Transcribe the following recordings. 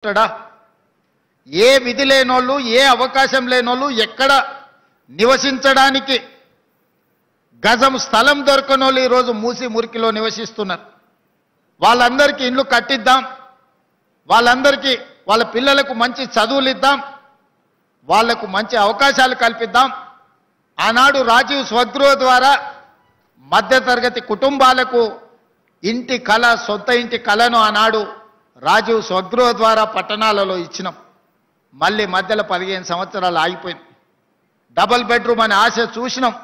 ఏ విధి లేనోళ్ళు ఏ అవకాశం లేనోళ్ళు ఎక్కడ నివసించడానికి గజం స్థలం దొరకనోళ్ళు ఈరోజు మూసి మురికిలో నివసిస్తున్నారు. వాళ్ళందరికీ ఇల్లు కట్టిద్దాం, వాళ్ళందరికీ వాళ్ళ పిల్లలకు మంచి చదువులు ఇద్దాం, వాళ్లకు మంచి అవకాశాలు కల్పిద్దాం. ఆనాడు రాజీవ్ స్వగృహ ద్వారా మధ్యతరగతి కుటుంబాలకు ఇంటి కళ, సొంత ఇంటి కళను ఆనాడు రాజీవ్ స్వగృహ ద్వారా పట్టణాలలో ఇచ్చినాం. మళ్ళీ మధ్యలో 15 సంవత్సరాలు ఆగిపోయింది. డబుల్ బెడ్రూమ్ అనే ఆశ చూసినాం,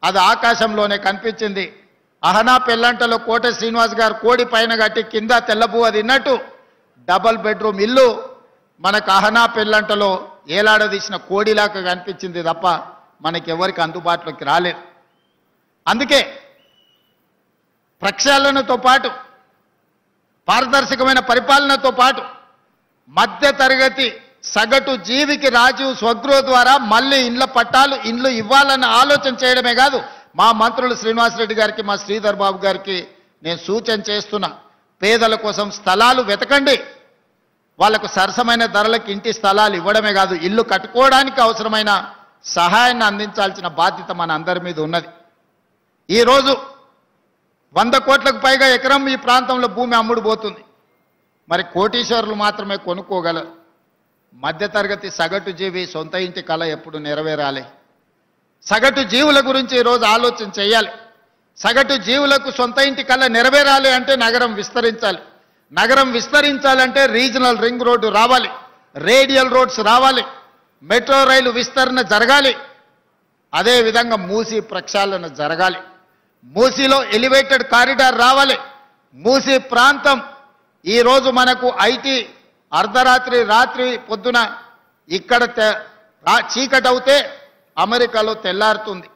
అది ఆకాశంలోనే కనిపించింది. అహనా పెళ్ళంటలో కోట శ్రీనివాస్ గారు కోడి పైన కట్టి కింద తెల్లబువ్వ తిన్నట్టు డబుల్ బెడ్రూమ్ ఇల్లు మనకు అహనా పెళ్ళంటలో ఏలాడదీసిన కోడిలాగా కనిపించింది తప్ప మనకెవరికి అందుబాటులోకి రాలేదు. అందుకే ప్రక్షాళనతో పాటు పారదర్శకమైన పరిపాలనతో పాటు మధ్యతరగతి సగటు జీవికి రాజీవ్ స్వగృహ ద్వారా మళ్ళీ ఇండ్ల పట్టాలు ఇండ్లు ఇవ్వాలన్న ఆలోచన చేయడమే కాదు, మా మంత్రులు శ్రీనివాసరెడ్డి గారికి, మా శ్రీధర్ బాబు గారికి నేను సూచన చేస్తున్నా, పేదల కోసం స్థలాలు వెతకండి. వాళ్లకు సరసమైన ధరలకు ఇంటి స్థలాలు ఇవ్వడమే కాదు, ఇల్లు కట్టుకోవడానికి అవసరమైన సహాయాన్ని అందించాల్సిన బాధ్యత మన అందరి మీద ఉన్నది. ఈరోజు 100 కోట్లకు పైగా ఎకరం ఈ ప్రాంతంలో భూమి అమ్ముడు పోతుంది. మరి కోటీశ్వరులు మాత్రమే కొనుక్కోగలరు. మధ్యతరగతి సగటు జీవి సొంత ఇంటి కళ ఎప్పుడు నెరవేరాలి? సగటు జీవుల గురించి ఈరోజు ఆలోచన చేయాలి. సగటు జీవులకు సొంత ఇంటి కళ నెరవేరాలి అంటే నగరం విస్తరించాలి. నగరం విస్తరించాలంటే రీజనల్ రింగ్ రోడ్డు రావాలి, రేడియల్ రోడ్స్ రావాలి, మెట్రో రైలు విస్తరణ జరగాలి. అదేవిధంగా మూసీ ప్రక్షాళన జరగాలి. మూసీలో ఎలివేటెడ్ కారిడార్ రావాలి. మూసీ ప్రాంతం ఈరోజు మనకు ఐటీ అర్ధరాత్రి రాత్రి పొద్దున ఇక్కడ చీకటి అవుతే అమెరికాలో తెల్లారుతుంది.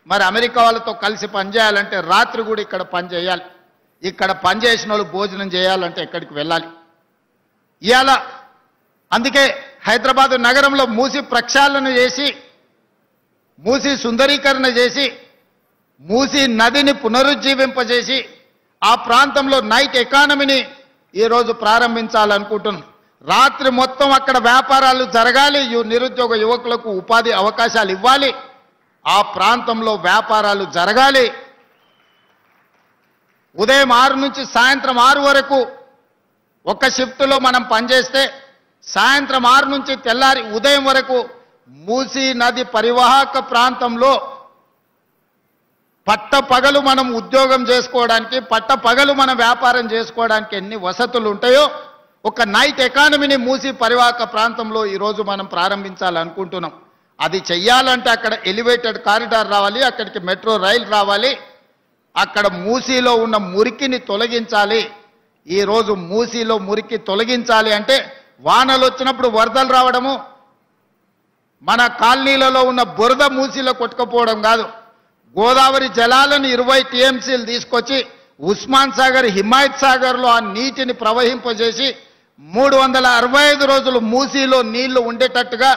మరి అమెరికా వాళ్ళతో కలిసి పనిచేయాలంటే రాత్రి కూడా ఇక్కడ పనిచేయాలి. ఇక్కడ పనిచేసిన వాళ్ళు భోజనం చేయాలంటే ఎక్కడికి వెళ్ళాలి? ఇవాళ అందుకే హైదరాబాదు నగరంలో మూసీ ప్రక్షాళన చేసి, మూసీ సుందరీకరణ చేసి, మూసీ నదిని పునరుజ్జీవింపజేసి ఆ ప్రాంతంలో నైట్ ఎకానమీని ఈరోజు ప్రారంభించాలనుకుంటున్నాం. రాత్రి మొత్తం అక్కడ వ్యాపారాలు జరగాలి, నిరుద్యోగ యువకులకు ఉపాధి అవకాశాలు ఇవ్వాలి, ఆ ప్రాంతంలో వ్యాపారాలు జరగాలి. ఉదయం 6 నుంచి సాయంత్రం 6 వరకు ఒక షిఫ్ట్లో మనం పనిచేస్తే సాయంత్రం 6 నుంచి తెల్లారి ఉదయం వరకు మూసీ నది పరివాహక ప్రాంతంలో పట్టపగలు మనం ఉద్యోగం చేసుకోవడానికి, పట్టపగలు మనం వ్యాపారం చేసుకోవడానికి ఎన్ని వసతులు ఉంటాయో ఒక నైట్ ఎకానమీని మూసీ పరివాహక ప్రాంతంలో ఈరోజు మనం ప్రారంభించాలనుకుంటున్నాం. అది చెయ్యాలంటే అక్కడ ఎలివేటెడ్ కారిడార్ రావాలి, అక్కడికి మెట్రో రైలు రావాలి, అక్కడ మూసీలో ఉన్న మురికిని తొలగించాలి. ఈరోజు మూసీలో మురికి తొలగించాలి అంటే వానలు వచ్చినప్పుడు వరదలు రావడము, మన కాలనీలలో ఉన్న బురద మూసీలో కొట్టుకుపోవడం కాదు. గోదావరి జలాలను 20 టీఎంసీలు తీసుకొచ్చి ఉస్మాన్ సాగర్, హిమాయత్ సాగర్లో ఆ నీటిని ప్రవహింపజేసి 365 రోజులు మూసీలో నీళ్లు ఉండేటట్టుగా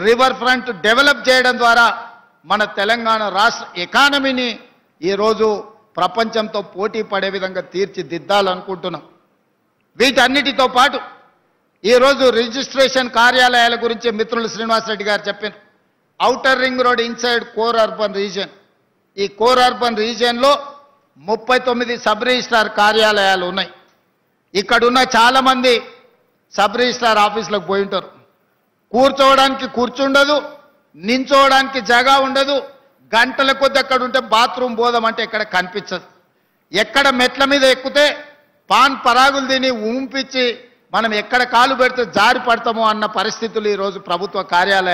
రివర్ ఫ్రంట్ డెవలప్ చేయడం ద్వారా మన తెలంగాణ రాష్ట్ర ఎకానమీని ఈరోజు ప్రపంచంతో పోటీ పడే విధంగా తీర్చిదిద్దాలనుకుంటున్నాం. వీటన్నిటితో పాటు ఈరోజు రిజిస్ట్రేషన్ కార్యాలయాల గురించి మిత్రులు శ్రీనివాసరెడ్డి గారు చెప్పారు. Outer ring road inside core urban region, ఈ కోర్ అర్బన్ రీజియన్లో 39 సబ్ రిజిస్ట్రార్ కార్యాలయాలు ఉన్నాయి. ఇక్కడున్న చాలామంది సబ్ రిజిస్ట్రార్ ఆఫీసులకు పోయి ఉంటారు. కూర్చోవడానికి కూర్చుండదు, నించోవడానికి జగా ఉండదు, గంటల కొద్ది అక్కడ ఉంటే బాత్రూమ్ పోదామంటే ఎక్కడ కనిపించదు. ఎక్కడ మెట్ల మీద ఎక్కితే పాన్ పరాగులు తిని ఊంపించి మనం ఎక్కడ కాలు పెడితే జారి పడతామో అన్న పరిస్థితులు ఈరోజు ప్రభుత్వ కార్యాలయాలు